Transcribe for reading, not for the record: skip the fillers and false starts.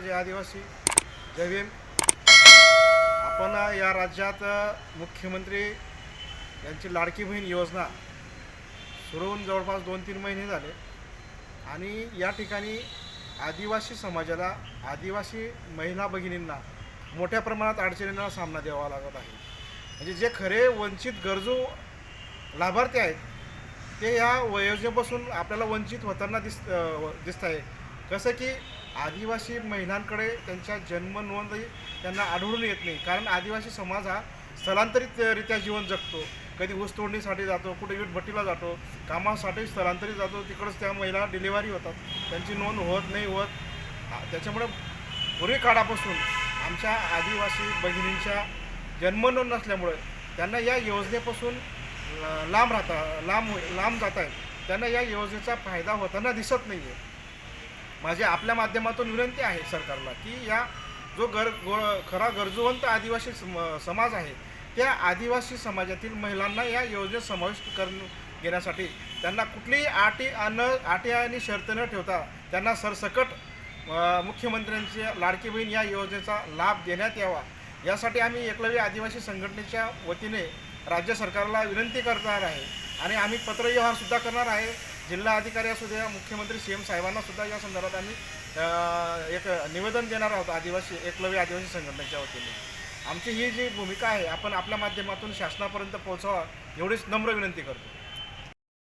जय आदिवासी, जय भीम. आपण या राज्यात मुख्यमंत्री यांची लाडकी बहीण योजना सुरू होऊन जवळपास 2-3 महिने झाले आणि या ठिकाणी आदिवासी समाजाला, आदिवासी महिला भगिनींना मोठ्या प्रमाणात अडचणींना सामना द्यावा लागत आहे. म्हणजे जे खरे वंचित गरजू लाभार्थी आहेत ते या योजनेपासून आपल्याला वंचित होताना दिसत आहे. कसं की आदिवासी महिलांकडे त्यांच्या जन्म नोंदही त्यांना आढळून येत नाही, कारण आदिवासी समाज हा स्थलांतरितरित्या जीवन जगतो. कधी ऊस तोडणीसाठी जातो, कुठे वीटभट्टीला जातो, कामासाठी स्थलांतरित जातो, तिकडंच त्या महिला डिलिव्हरी होतात, त्यांची नोंद होत नाही त्याच्यामुळे पूर्वी काळापासून आमच्या आदिवासी भगिनींच्या जन्मनोंद नसल्यामुळे त्यांना या योजनेपासून लांब जात आहेत. त्यांना या योजनेचा फायदा होताना दिसत नाही आहे. माझी आपल्या माध्यमातून विनंती आहे सरकारला की या जो खरा गरजूवंत आदिवासी समाज आहे त्या आदिवासी समाजातील महिलांना या योजनेत समाविष्ट घेण्यासाठी त्यांना कुठलीही अटी आणि शर्त न ठेवता त्यांना सरसकट मुख्यमंत्र्यांची लाडकी बहीण या योजनेचा लाभ देण्यात यावा, यासाठी आम्ही एकलव्य आदिवासी संघटनेच्या वतीने राज्य सरकारला विनंती करणार आहे आणि आम्ही पत्रव्यवहारसुद्धा करणार आहे. जिल्हा अधिकारी असू द्या, मुख्यमंत्री CM साहेबांनासुद्धा या संदर्भात आम्ही एक निवेदन देणार आहोत एकलव्य आदिवासी संघटनेच्या वतीने. आमची ही जी भूमिका आहे आपण आपल्या माध्यमातून शासनापर्यंत पोहोचवा एवढीच नम्र विनंती करतो.